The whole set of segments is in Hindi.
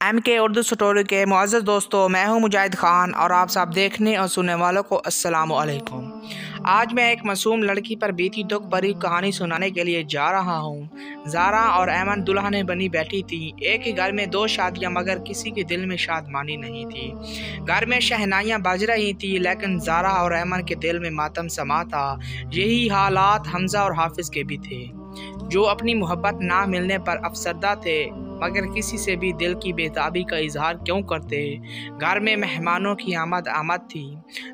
MK उर्दू स्टोरी के मुअज़्ज़ज़ दोस्तों, मैं हूं मुजाहिद ख़ान और आप सब देखने और सुनने वालों को अस्सलामु अलैकुम। आज मैं एक मासूम लड़की पर बीती दुख भरी कहानी सुनाने के लिए जा रहा हूं। ज़ारा और ऐमन दुल्हनें बनी बैठी थी। एक ही घर में दो शादियां, मगर किसी के दिल में शादमानी नहीं थी। घर में शहनाइयां बज रही थी, लेकिन ज़ारा और ऐमन के दिल में मातम समा था। यही हालात हमज़ा और हाफिज़ के भी थे, जो अपनी मोहब्बत ना मिलने पर अफसरदा थे, मगर किसी से भी दिल की बेताबी का इजहार क्यों करते। घर में मेहमानों की आमद थी,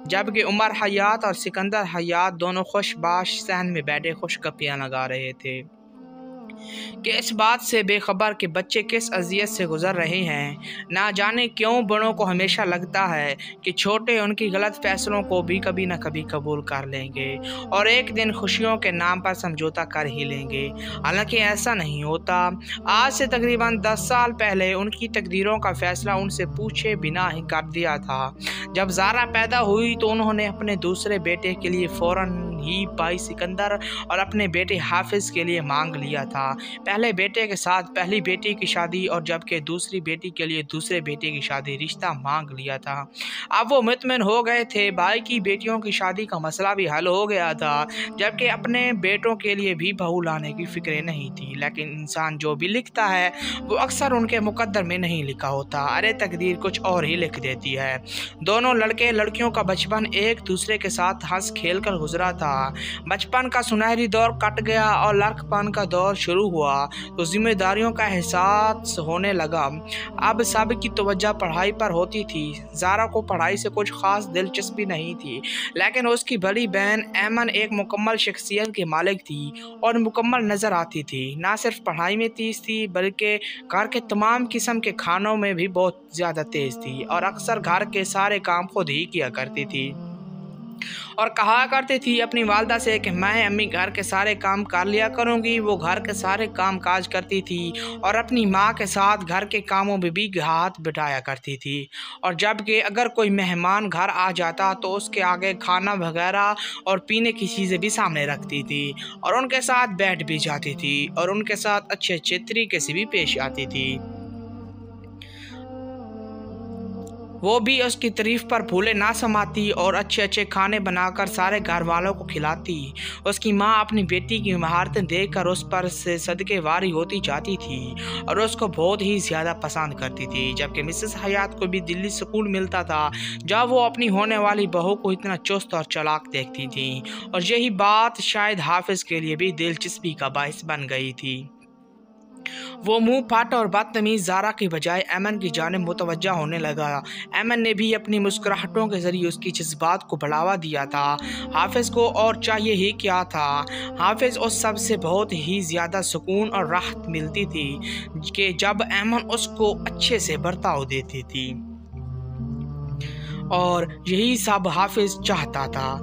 जबकि उमर हयात और सिकंदर हयात दोनों खुशबाश सहन में बैठे खुशगपियाँ लगा रहे थे कि इस बात से बेखबर कि बच्चे किस अजियत से गुजर रहे हैं। ना जाने क्यों बड़ों को हमेशा लगता है कि छोटे उनकी गलत फैसलों को भी कभी न कभी कबूल कर लेंगे और एक दिन खुशियों के नाम पर समझौता कर ही लेंगे। हालांकि ऐसा नहीं होता। आज से तकरीबन 10 साल पहले उनकी तकदीरों का फैसला उनसे पूछे बिना ही कर दिया था। जब ज़ारा पैदा हुई तो उन्होंने अपने दूसरे बेटे के लिए फ़ौरन ही भाई सिकंदर और अपने बेटे हाफिज़ के लिए मांग लिया था। पहले बेटे के साथ पहली बेटी की शादी और जबकि दूसरी बेटी के लिए दूसरे बेटे की शादी रिश्ता मांग लिया था। अब वो मुतमिन हो गए थे। भाई की बेटियों की शादी का मसला भी हल हो गया था, जबकि अपने बेटों के लिए भी बहू लाने की फिक्र नहीं थी। लेकिन इंसान जो भी लिखता है वो अक्सर उनके मुकद्दर में नहीं लिखा होता। अरे तकदीर कुछ और ही लिख देती है। दोनों लड़के लड़कियों का बचपन एक दूसरे के साथ हंस खेल कर गुजरा था। बचपन का सुनहरी दौर कट गया और लड़कपन का दौर शुरू हुआ तो जिम्मेदारियों का एहसास होने लगा। अब सब की तवज्जो पढ़ाई पर होती थी। ज़ारा को पढ़ाई से कुछ खास दिलचस्पी नहीं थी, लेकिन उसकी बड़ी बहन ऐमन एक मुकम्मल शख्सियत की मालिक थी और मुकम्मल नज़र आती थी। ना सिर्फ पढ़ाई में तेज़ थी, बल्कि घर के तमाम किस्म के खानों में भी बहुत ज़्यादा तेज़ थी और अक्सर घर के सारे काम खुद ही किया करती थी और कहा करती थी अपनी वालदा से कि मैं अम्मी घर के सारे काम कर लिया करूँगी। वो घर के सारे काम काज करती थी और अपनी माँ के साथ घर के कामों में भी हाथ बिठाया करती थी। और जबकि अगर कोई मेहमान घर आ जाता तो उसके आगे खाना वगैरह और पीने की चीज़ें भी सामने रखती थी और उनके साथ बैठ भी जाती थी और उनके साथ अच्छे अच्छे तरीके से भी पेश आती थी। वो भी उसकी तारीफ पर फूले ना समाती और अच्छे अच्छे खाने बनाकर सारे घर वालों को खिलाती। उसकी माँ अपनी बेटी की महारतें देखकर उस पर से सदके वारी होती जाती थी और उसको बहुत ही ज़्यादा पसंद करती थी। जबकि मिसेस हयात को भी दिल्ली सुकून मिलता था जब वो अपनी होने वाली बहू को इतना चुस्त और चालाक देखती थी, और यही बात शायद हाफिज़ के लिए भी दिलचस्पी का बाइस बन गई थी। वो मुंह फाटा और बदतमीज ज़ारा की बजाय ऐमन की जानिब मुतवज्जा होने लगा। ऐमन ने भी अपनी मुस्कुराहटों के जरिए उसकी जज्बात को बढ़ावा दिया था। हाफिज़ को और चाहिए ही क्या था। हाफिज़ उस सब से बहुत ही ज़्यादा सुकून और राहत मिलती थी कि जब ऐमन उसको अच्छे से बर्ताव देती थी, और यही सब हाफिज़ चाहता था।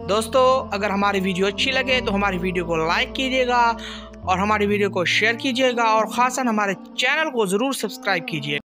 दोस्तों, अगर हमारी वीडियो अच्छी लगे तो हमारी वीडियो को लाइक कीजिएगा और हमारी वीडियो को शेयर कीजिएगा और ख़ासन हमारे चैनल को ज़रूर सब्सक्राइब कीजिए।